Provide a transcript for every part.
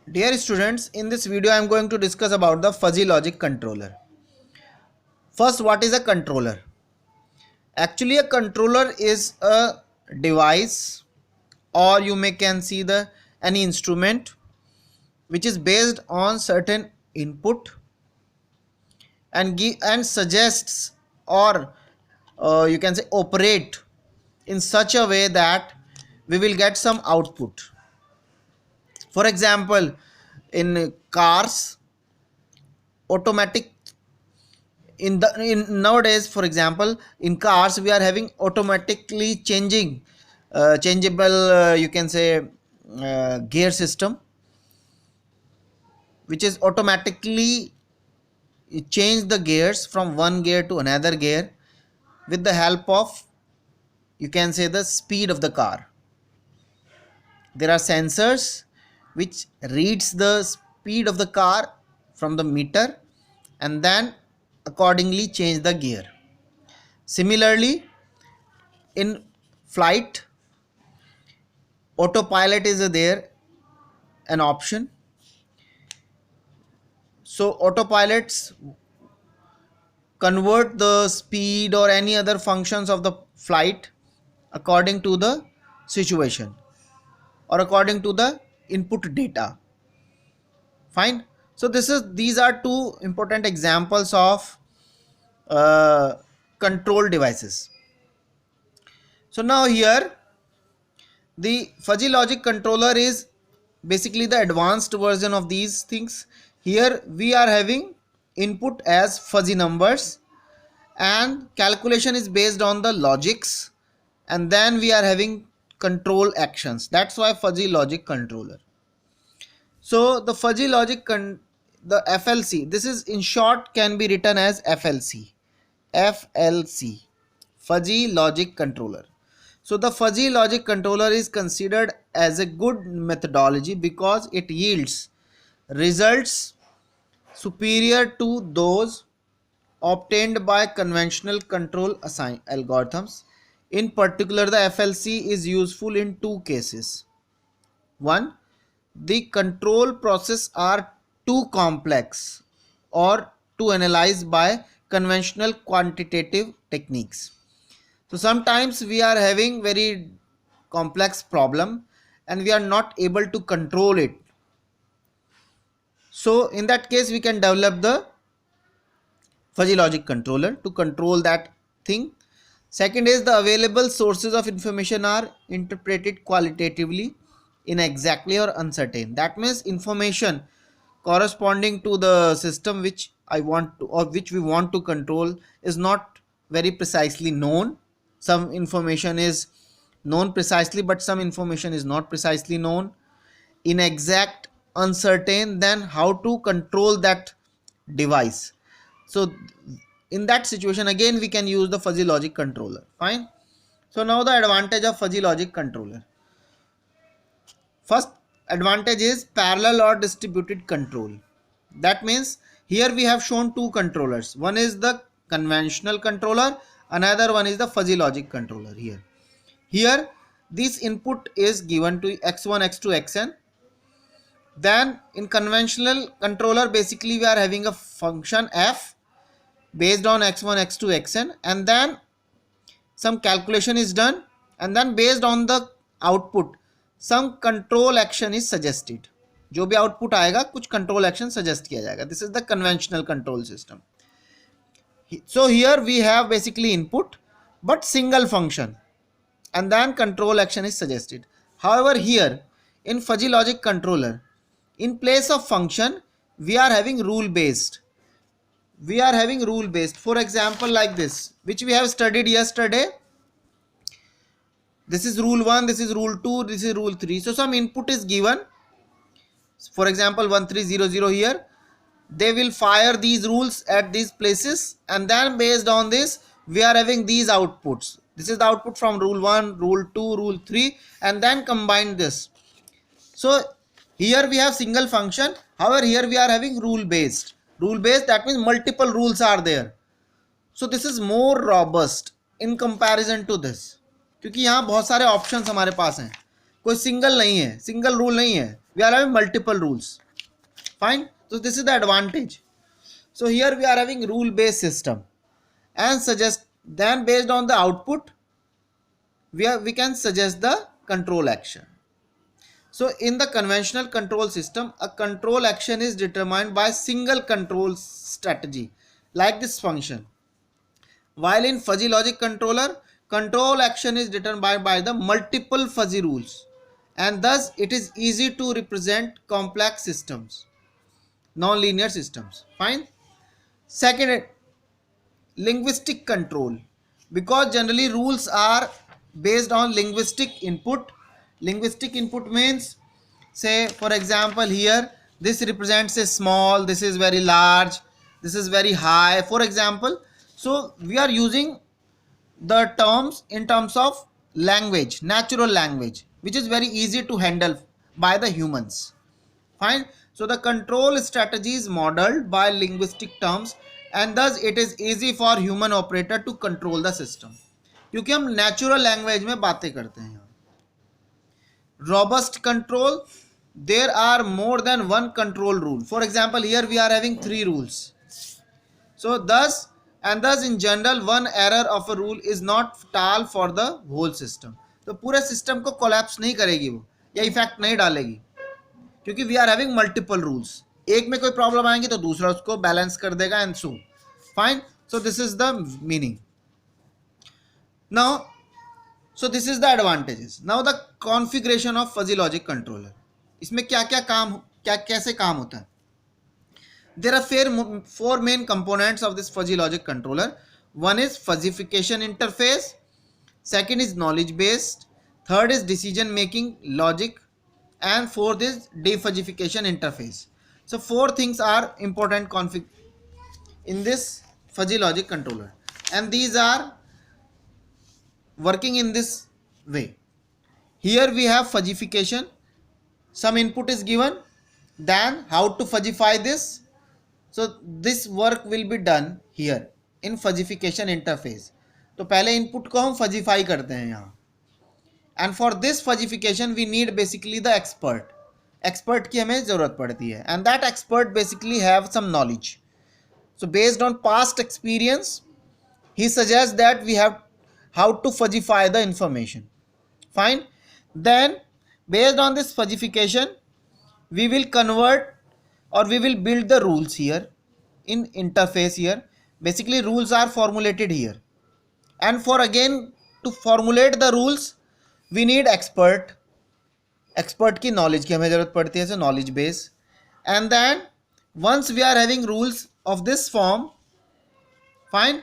Dear students, in this video I am going to discuss about the fuzzy logic controller. First, what is a controller? Actually, a controller is a device, or you may can see the any instrument which is based on certain input and suggests, or you can say operate in such a way that we will get some output. For example, in cars, automatic in nowadays, for example, in cars we are having automatically changeable, you can say, gear system, which is automatically change the gears from one gear to another gear with the help of, you can say, the speed of the car. There are sensors which reads the speed of the car from the meter and then accordingly change the gear. Similarly, in flight, autopilot is there an option. So autopilots convert the speed or any other functions of the flight according to the situation or according to the input data. Fine. So these are two important examples of control devices. So now here the fuzzy logic controller is basically the advanced version of these things. Here we are having input as fuzzy numbers and calculation is based on the logics, and then we are having control actions. That's why fuzzy logic controller. So the fuzzy logic the FLC, this is in short can be written as FLC. FLC, fuzzy logic controller. So the fuzzy logic controller is considered as a good methodology because it yields results superior to those obtained by conventional control algorithms. In particular, the FLC is useful in two cases. One, the control process are too complex or to analyze by conventional quantitative techniques. So sometimes we are having very complex problem and we are not able to control it. So in that case we can develop the fuzzy logic controller to control that thing. Second is the available sources of information are interpreted qualitatively, inexactly or uncertain. That means information corresponding to the system which I want to or which we want to control is not very precisely known. Some information is known precisely, but some information is not precisely known. Inexact, uncertain, then how to control that device. So in that situation again we can use the fuzzy logic controller. Fine. So now the advantage of fuzzy logic controller. First advantage is parallel or distributed control. That means here we have shown two controllers. One is the conventional controller, another one is the fuzzy logic controller. Here this input is given to x1, x2, xn. Then in conventional controller basically we are having a function f based on x1, x2, xn, and then some calculation is done, and then based on the output some control action is suggested. जो भी output आएगा कुछ control action suggest किया जाएगा. This is the conventional control system. So here we have basically input but single function and then control action is suggested. However, here in fuzzy logic controller, in place of function we are having rule based. For example, like this, which we have studied yesterday. This is rule 1, this is rule 2, this is rule 3. So some input is given, for example 1300 here. They will fire these rules at these places, and then based on this we are having these outputs. This is the output from rule 1, rule 2, rule 3, and then combine this. So here we have single function. However, here we are having rule based. That means multiple rules are there. So this is more robust in comparison to this, क्योंकि यहाँ बहुत सारे options हमारे पास हैं. कोई single नहीं है, single rule नहीं है, we are having multiple rules. Fine. So this is the advantage. So here we are having rule based system and suggest, then based on the output we can suggest the control action. So in the conventional control system, a control action is determined by single control strategy like this function, while in fuzzy logic controller, control action is determined by the multiple fuzzy rules, and thus it is easy to represent complex systems, non-linear systems. Fine. Second, linguistic control, because generally rules are based on linguistic input. Linguistic input means, say for example here, this represents a small, this is very large, this is very high, for example. So we are using the terms in terms of language, natural language, which is very easy to handle by the humans. Fine. So the control strategy is modeled by linguistic terms and thus it is easy for human operator to control the system, क्योंकि हम natural language में बातें करते हैं. Robust control, there are more than one control rule. For example, here we are having 3 rules. So thus in general one error of a rule is not fatal for the whole system. तो पूरे system को collapse नहीं करेगी वो, या effect नहीं डालेगी, क्योंकि we are having multiple rules. एक में कोई प्रॉब्लम आएंगी तो दूसरा उसको बैलेंस कर देगा and so. Fine. So this is the meaning. Now so this is the advantages. Now the configuration of fuzzy logic controller. इसमें क्या क्या काम, क्या कैसे काम होता है. There are 4 main components of this fuzzy logic controller. One is fuzzification interface, second is knowledge based, third is decision making logic, and fourth is defuzzification interface. So 4 things are important config in this fuzzy logic controller, and these are working in this way. Here we have fuzzification. Some input is given, then how to fuzzify this. So this work will be done here in fuzzification interface. तो पहले input को हम फजीफाई करते हैं यहाँ, and for this fuzzification we need basically the expert की हमें ज़रूरत पड़ती है, and that expert basically have some knowledge. So based on past experience he suggests that we have how to fuzzify the information. Fine. Then based on this fuzzification we will convert or we will build the rules here in interface. Here basically rules are formulated here, and for again to formulate the rules we need expert की knowledge की हमें ज़रूरत पड़ती है, so knowledge base. And then once we are having rules of this form, fine,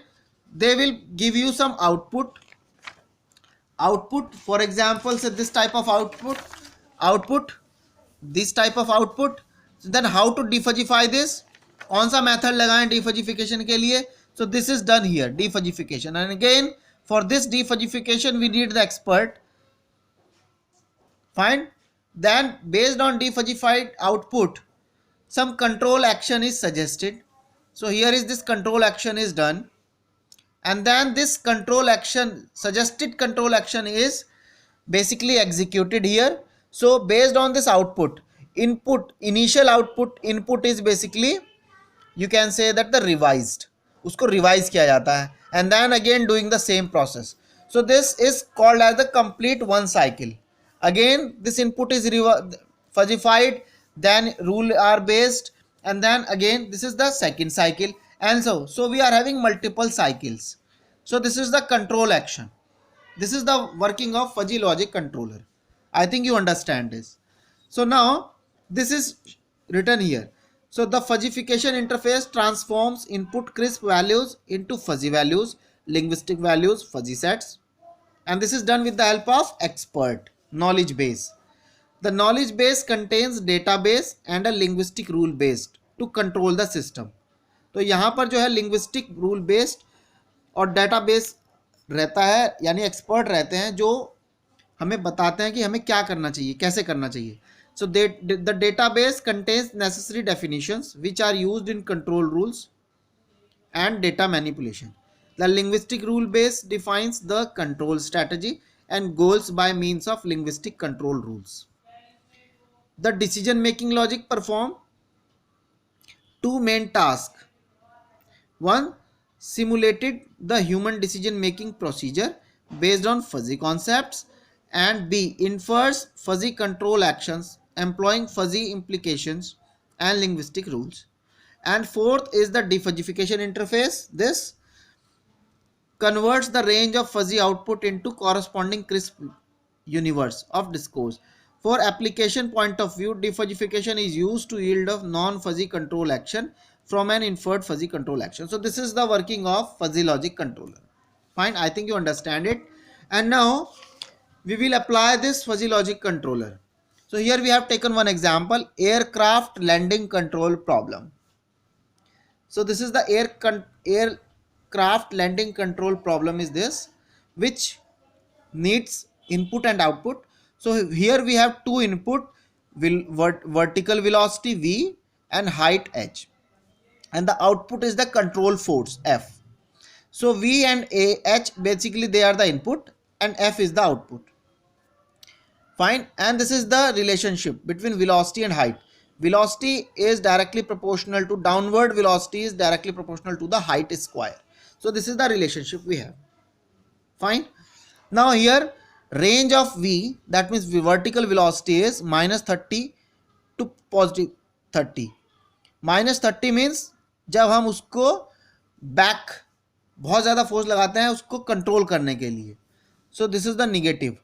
they will give you some output. For example, say this type of output, this type of output. So then how to defuzzify this, कौन सा method लगाएं defuzzification के लिए. So this is done here, defuzzification, and again for this defuzzification we need the expert. Fine. Then based on defuzzified output some control action is suggested. So here is this control action is done, and then this control action, suggested control action is basically executed here. So based on this output, initial input is basically, you can say that the revised, उसको revise किया जाता है, and then again doing the same process. So this is called as the complete one cycle. Again this input is fuzzified, then rule are based, and then again this is the second cycle, and so we are having multiple cycles. So this is the control action. This is the working of fuzzy logic controller. I think you understand this. So now this is written here. So the fuzzification interface transforms input crisp values into fuzzy values, linguistic values, fuzzy sets, and this is done with the help of expert knowledge base. The knowledge base contains database and a linguistic rule based to control the system. तो यहाँ पर जो है linguistic rule based और database रहता है, यानी expert रहते हैं जो हमें बताते हैं कि हमें क्या करना चाहिए, कैसे करना चाहिए. So the database contains necessary definitions which are used in control rules and data manipulation. The linguistic rule base defines the control strategy, and goals by means of linguistic control rules. The decision making logic perform two main tasks. One, simulated the human decision making procedure based on fuzzy concepts, and B, infers fuzzy control actions employing fuzzy implications and linguistic rules. And fourth is the defuzzification interface. This converts the range of fuzzy output into corresponding crisp universe of discourse. For application point of view, defuzzification is used to yield a non-fuzzy control action from an inferred fuzzy control action. So this is the working of fuzzy logic controller. Fine, I think you understand it. And now we will apply this fuzzy logic controller. So here we have taken one example, aircraft landing control problem. So this is the aircraft landing control problem is this, which needs input and output. So here we have two input, vertical velocity v and height h, and the output is the control force F. So v and h basically they are the input and F is the output. Fine, and this is the relationship between velocity and height. Velocity is directly proportional to downward velocity is directly proportional to the height square. So this is the relationship we have. Fine. Now here range of v, that means vertical velocity is minus 30 to positive 30. Minus 30 means जब हम उसको back बहुत ज़्यादा force लगाते हैं उसको control करने के लिए. सो दिस इज द निगेटिव.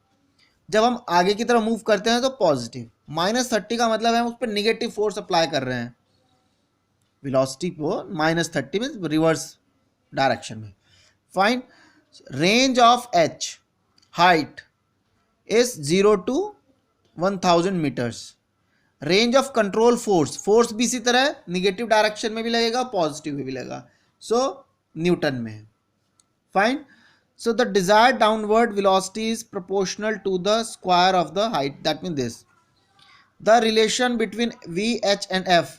जब हम आगे की तरफ मूव करते हैं तो पॉजिटिव. माइनस 30 का मतलब है हम उस पर निगेटिव फोर्स अप्लाई कर रहे हैं वेलोसिटी को. माइनस 30 मीन्स रिवर्स डायरेक्शन में. Fine. Range of H height is 0 to 1000 metres. Range of control force, force भी इसी तरह निगेटिव डायरेक्शन में भी लगेगा पॉजिटिव में भी लगेगा. सो न्यूटन में है. Fine. So the desired downward velocity is proportional to the square of the height. That means this. The relation between V, H and F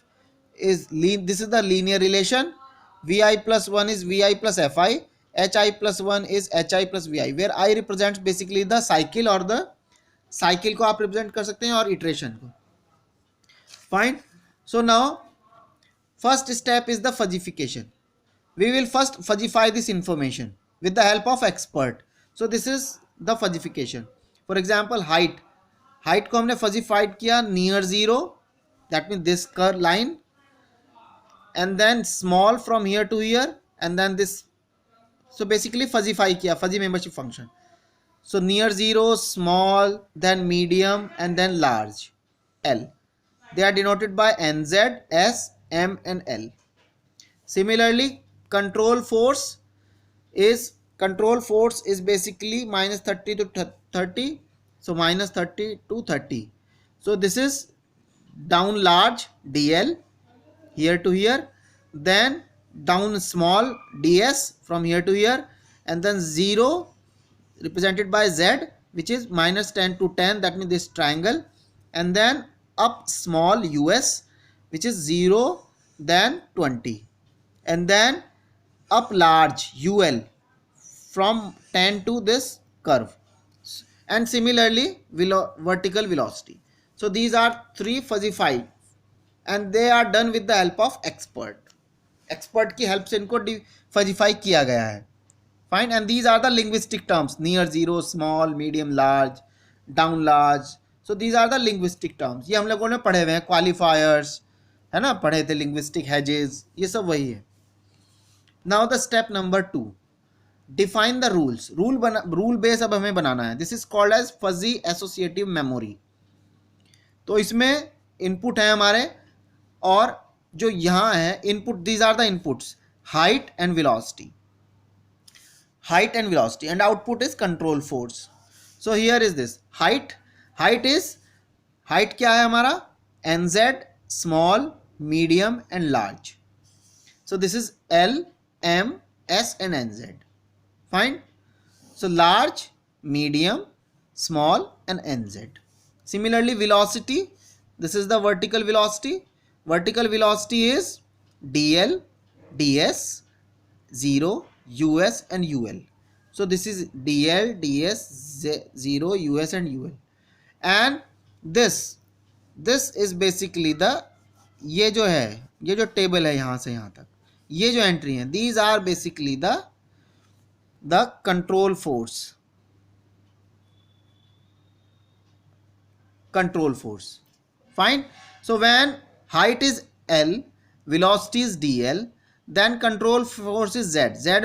is this is the linear relation. Vi plus 1 is Vi plus Fi. Hi plus 1 is Hi plus Vi. Where I represents basically the cycle or the cycle को आप represent कर सकते हैं और iteration को. Fine. So now first step is the fuzzification. We will first fuzzify this information with the help of expert. So this is the fuzzification. For example, height. Height को हमने fuzzified किया near zero. That means this curve line. And then small from here to here. And then this. So basically fuzzify किया, fuzzy membership function. So near zero, small, then medium, and then large. L. They are denoted by NZ, S, M, and L. Similarly, control force is basically minus 30 to 30. So minus 30 to 30. So this is down large DL here to here, then down small ds from here to here, and then 0 represented by Z, which is minus 10 to 10. That means this triangle, and then up small us, which is 0 then 20, and then up large ul from 10 to this curve, and similarly vertical velocity. So these are three fuzzified and they are done with the help of expert. Expert की help से इनको fuzify किया गया है. Fine. And these are the linguistic terms: near zero, small, medium, large, down large. So these are the linguistic terms. ये हम लोगों ने पढ़े हुए हैं, qualifiers है ना, पढ़े थे, linguistic hedges, ये सब वही है. Now the step number 2, define the rules. Rule base अब हमें बनाना है. This is called as fuzzy associative memory. तो इसमें इनपुट है हमारे, और जो यहाँ है input, these are the inputs, height and velocity, height and velocity, and output is control force. So here is this height. Height क्या है हमारा? NZ, small, medium and large. So this is L, M, S and NZ. Fine. So large, medium, small and NZ. Similarly, velocity. This is the vertical velocity. Vertical velocity is DL, DS, 0, US and UL. So this is DL, DS, 0, US and UL. And this is basically the, ये जो है, ये जो table है यहाँ से यहाँ तक, ये जो एंट्री है, these are basically the control force. Fine. So when height is L, velocity is DL, then control force is Z. Z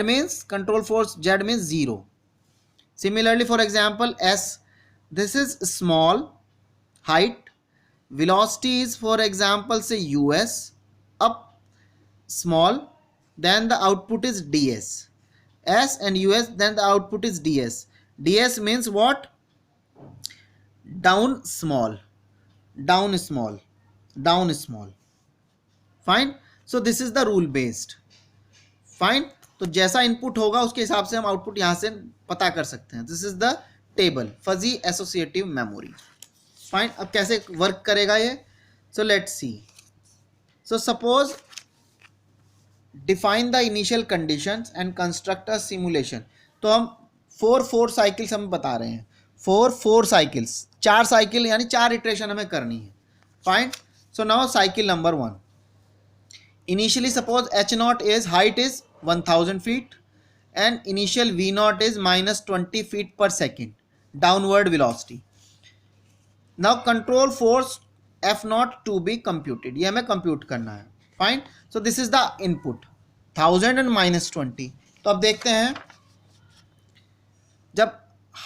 means control force, Z means 0. Similarly, for example, S, this is small height, velocity is, for example, say US, up small, then the output is DS. S and US, then the output is DS. DS means what? Down small. Fine. So this is the rule based. Fine. तो जैसा input होगा उसके हिसाब से हम output यहां से पता कर सकते हैं. This is the table, fuzzy associative memory. Fine. अब कैसे वर्क करेगा ये? So let's see. So suppose define the initial conditions and construct a simulation. तो हम फोर साइकिल्स हम बता रहे हैं. फोर साइकिल्स, 4 साइकिल यानी 4 इटरेशन हमें करनी है. Fine. So now cycle number 1. Initially suppose h0 is, height is 1000 feet and initial v0 is minus 20 feet per second, downward velocity. Now control force f0 to be computed. ये हमें compute करना है. Fine. So this is the input 1000 and minus 20. तो अब देखते हैं, जब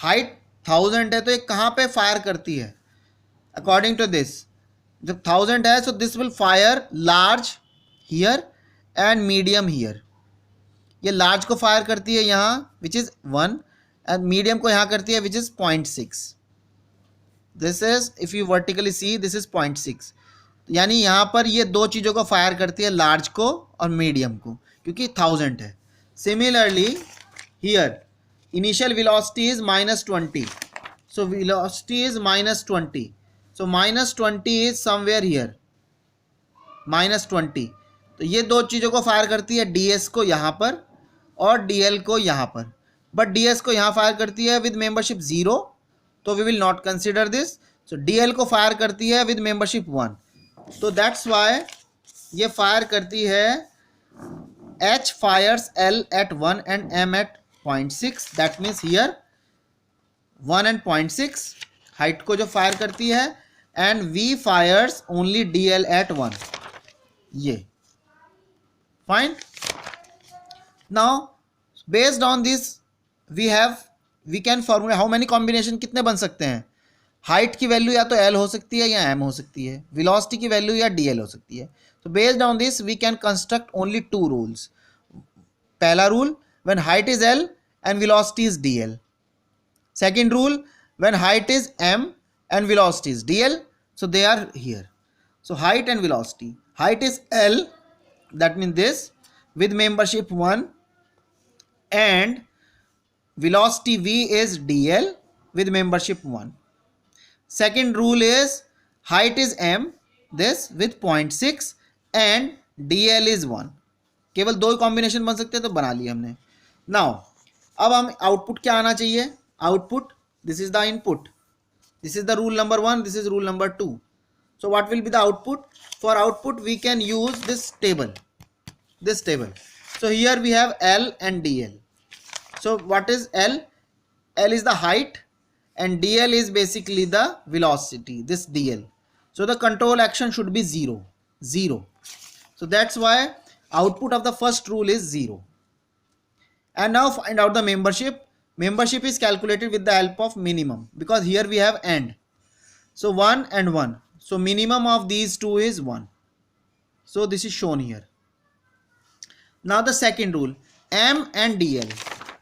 height 1000 है तो ये कहाँ पे फायर करती है? According to this, जब 1000 है, so this will fire large here and medium here. ये लार्ज को फायर करती है यहाँ विच इज 1 एंड मीडियम को यहाँ करती है which is 0.6. This is, if you vertically see, this is 0.6. यानी यहाँ पर ये 2 चीज़ों को फायर करती है, लार्ज को और मीडियम को, क्योंकि 1000 है. Similarly here initial velocity is -20. So velocity is -20. So -20 is somewhere here, -20. तो ये 2 चीज़ों को फायर करती है, ds को यहाँ पर और dl को यहाँ पर. बट ds को यहाँ फायर करती है विद मेंबरशिप 0, तो we will not consider this. So dl को फायर करती है विद मेंबरशिप 1. तो दैट्स वाई ये फायर करती है, h fires l at 1 and m at 0.6. That means here 1 and 0.6 height को जो फायर करती है, and v fires only dl at 1. ये fine. Now based on this we can formulate how many combination कितने बन सकते हैं. हाइट की वैल्यू या तो L हो सकती है या M हो सकती है, वेलोसिटी की वैल्यू या DL हो सकती है. So based on this we can construct only 2 rules. पहला rule, when height is L and velocity is DL. Second rule, when height is M and velocity is DL. So they are here. So height and velocity, height is L, that means this, with membership 1, and velocity v is dl with membership 1. Second rule is height is m, this with 0.6 and dl is 1. केवल 2 combination बन सकते हैं, तो बना लिए हमने. Now अब हम आउटपुट क्या आना चाहिए? Output, this is the input, this is the rule number 1, this is rule number 2. So what will be the output? For output we can use this table. So here we have L and DL. So what is L? L is the height and DL is basically the velocity, this DL. So the control action should be 0. So that's why output of the first rule is 0. And now find out the membership. Membership is calculated with the help of minimum, because here we have AND. So 1 and 1. So minimum of these 2 is 1. So this is shown here. Now the second rule, M and DL.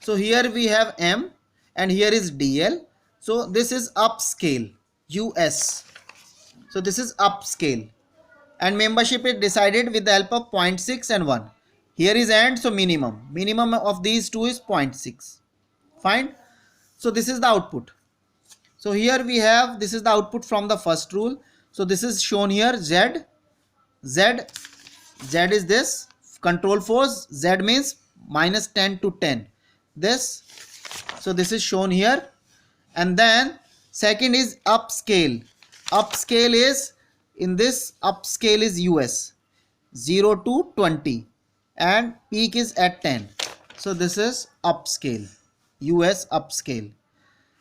So here we have M and here is DL. So this is upscale, US. So this is upscale. And membership is decided with the help of 0.6 and 1. Here is AND, so minimum. Minimum of these 2 is 0.6. Fine. So this is the output. So here we have, this is the output from the first rule. So this is shown here, Z is this control force. Z means -10 to 10. this. So this is shown here. And then second is upscale. Upscale is, in this upscale is US 0 to 20 and peak is at 10. So this is upscale, US upscale.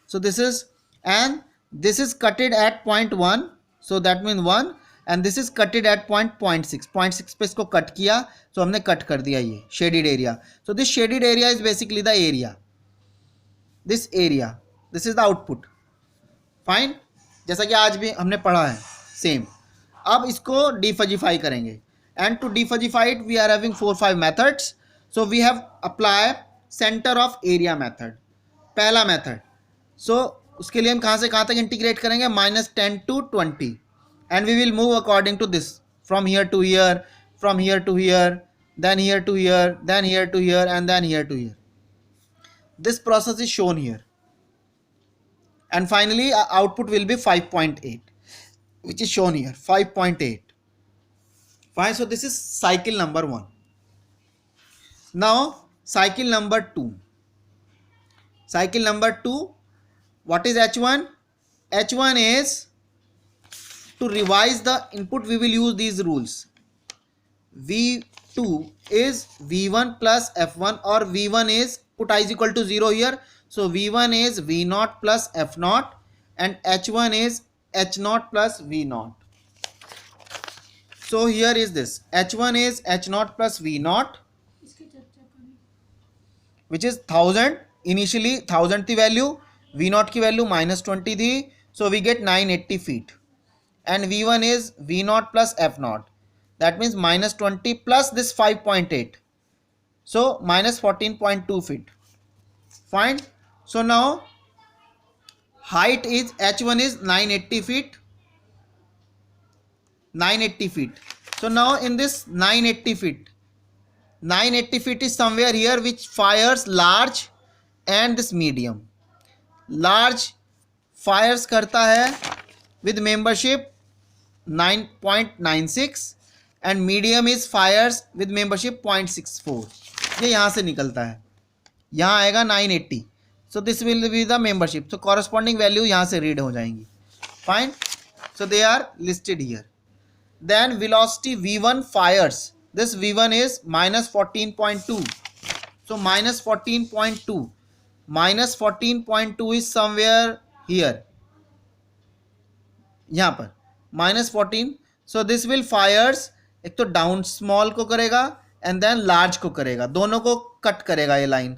So this is, and this is cutted at 0.1, so that means 1, and this is cutted at 0.6. 0.6 पे इसको cut किया, so हमने cut कर दिया ये shaded area. So this shaded area is basically the area. This area, this is the output. Fine, जैसा कि आज भी हमने पढ़ा है सेम. अब इसको डिफजिफाई करेंगे, and to defugify it we are having 4-5 methods. So we have apply center of area method, पहला मेथड. सो उसके लिए हम कहाँ से कहाँ तक इंटीग्रेट करेंगे, -10 to 20, and we will move according to this, from here to here, from here to here, then here to here, then here to here, and then here to here. This process is shown here, and finally output will be 5.8, which is shown here, 5.8. Fine. So this is cycle number 1. Now cycle number 2. Cycle number 2, what is H1? H1 is, to revise the input we will use these rules. V2 is V1 plus F1, or V1 is, put I is equal to 0 here, so V1 is V0 plus F0, and H1 is H0 plus V0. So here is this, H1 is H0 plus V0, which is 1000. Initially 1000 थी value, V0 की value -20 थी, so we get 980 feet, and V1 is V0 plus F0, that means -20 plus this 5.8, so -14.2 feet. Fine. So now height is, H1 is 980 feet, 980 feet. So now in this 980 feet, 980 feet is somewhere here which fires large and this medium. Large fires करता है with membership 9.96 and medium is fires with membership 0.64. ये यहाँ से निकलता है, यहाँ आएगा 980. So this will be the membership. So corresponding value यहाँ से read हो जाएंगी. Fine. So they are listed here. Then velocity V1 fires. This V1 is -14.2. So -14.2. -14.2 is somewhere here, यहाँ पर -14. So this will fires, एक तो down small को करेगा एंड देन लार्ज को करेगा, दोनों को कट करेगा ये लाइन.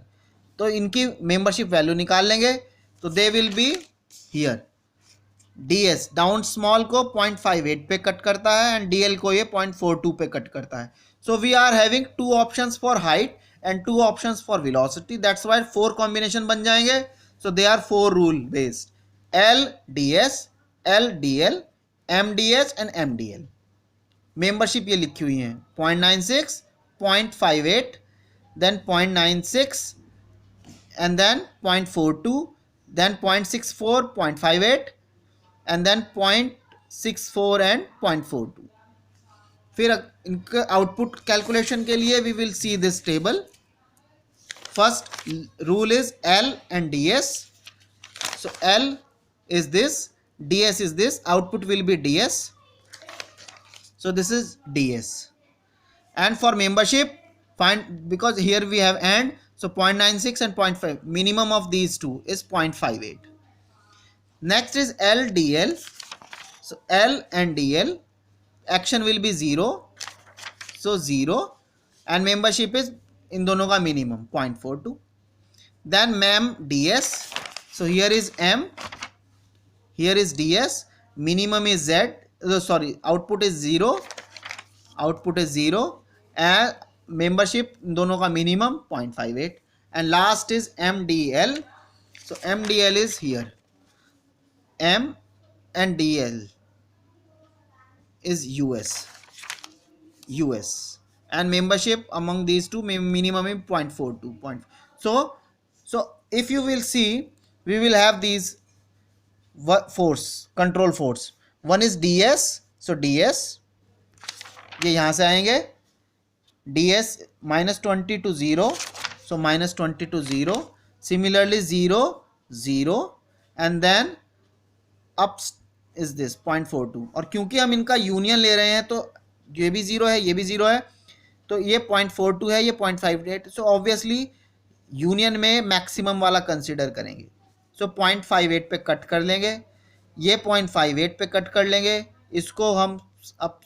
तो इनकी मेंबरशिप वैल्यू निकाल लेंगे, तो they will be here. DS down small को 0.58 पे कट करता है एंड DL को ये 0.42 पे कट करता है. So we are having 2 options for height and 2 options for velocity. That's why 4 combination बन जाएंगे. So they are 4 rule based: LDS, LDL, MDS and MDL. Membership ये लिखी हुई है 0.96, 0.58, then 0.96 and then 0.42, then 0.64, 0.58 and then 0.64 and 0.42. फिर इनका output calculation के लिए we will see this table. First rule is L and DS. So L is this, DS is this, output will be DS. So this is DS. And for membership, find, because here we have AND, so 0.96 and 0.5, minimum of these two is 0.58. Next is LDL. So L and DL, action will be 0, so 0, and membership is in दोनों का minimum 0.42. Then ma'am DS. So here is M, here is DS, minimum is Z, sorry output is 0, output is 0 and membership दोनों का minimum 0.58. And last is MDL. So MDL is here, M and DL is US and membership among these two minimum is 0.42. So if you will see, we will have these force, control force. One is DS. So DS ये यहाँ से आएंगे, DS -20 to 0, so minus 20 to 0, similarly 0 0 and then up is this 0.42 और क्योंकि हम इनका union ले रहे हैं तो ये भी 0 है ये भी 0 है तो ये 0.42 है ये 0.58 सो ऑब्वियसली यूनियन में मैक्सिमम वाला कंसिडर करेंगे सो 0.58 पे कट कर लेंगे ये 0.58 पे कट कर लेंगे इसको हम अब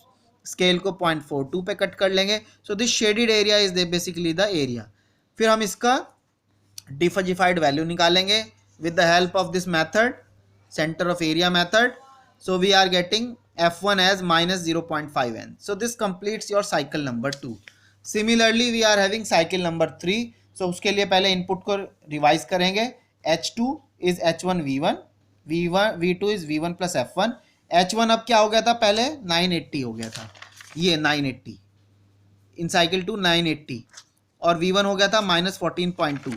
स्केल को 0.42 पे कट कर लेंगे so this shaded area is basically the area फिर हम इसका डिफजिफाइड वैल्यू निकालेंगे with the help of this method center of area method so we are getting f1 as minus 0.5n so this completes your cycle number 2 similarly we are having cycle number 3 so उसके लिए पहले input को revise करेंगे h2 is h1 v1 v2 is v1 plus f1 h1 अब क्या हो गया था पहले 980 हो गया था ये 980 इन साइकिल 2 980 और v1 हो गया था minus 14.2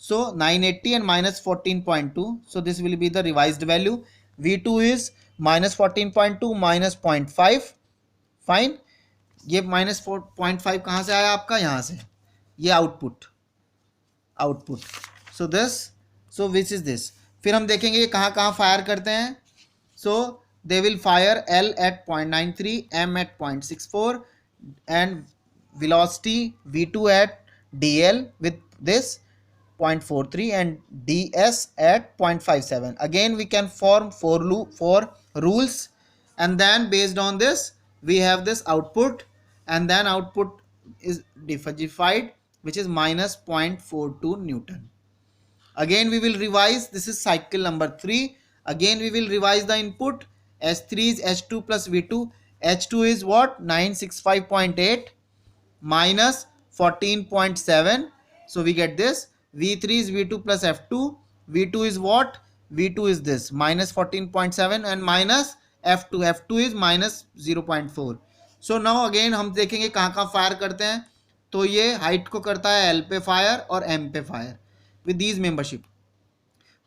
so 980 and minus 14.2 so this will be the revised value v2 is minus 14.2 minus 0.5 fine ये minus 4.5 कहाँ से आया आपका यहाँ से ये output so this so which is this फिर हम देखेंगे ये कहाँ कहाँ फायर करते हैं so they will fire L at 0.93 M at 0.64 and velocity v2 at dl with this 0.43 and ds at 0.57 again we can form four rules and then based on this we have this output and then output is diffusified which is minus 0.42 Newton. Again we will revise this is cycle number 3 again we will revise the input h3 is h2 plus v2 h2 is what 965.8 minus 14.7 so we get this v3 is v2 plus f2 v2 is what v2 is this minus 14.7 and minus f2 is minus 0.4 so now again हम देखेंगे कहाँ कहाँ fire करते हैं तो ये height को करता है L पे फायर और M पे fire with these membership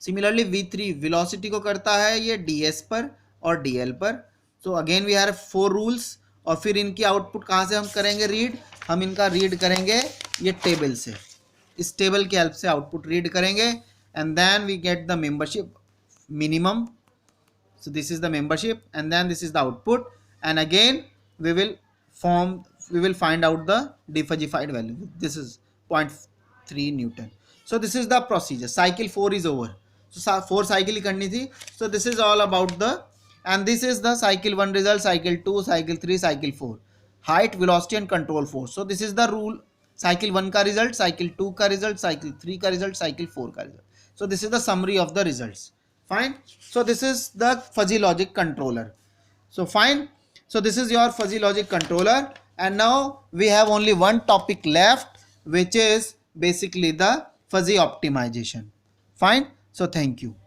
similarly v3 velocity को करता है ये ds पर और dl पर so again we have 4 rules और फिर इनकी आउटपुट कहाँ से हम करेंगे रीड हम इनका रीड करेंगे ये टेबल से इस टेबल की हेल्प से आउटपुट रीड करेंगे and then we get the membership minimum so this is the membership and then this is the output and again we will find out the diffusified value this is 0.3 Newton so this is the procedure cycle 4 is over so 4 cycle ही करनी थी so this is all about the and this is the cycle 1 result cycle 2 cycle 3 cycle 4 height velocity and control force so this is the rule cycle 1 का result cycle 2 का result cycle 3 का result cycle 4 का result so this is the summary of the results fine so this is the fuzzy logic controller so fine so this is your fuzzy logic controller and now we have only one topic left which is basically the fuzzy optimization fine so thank you.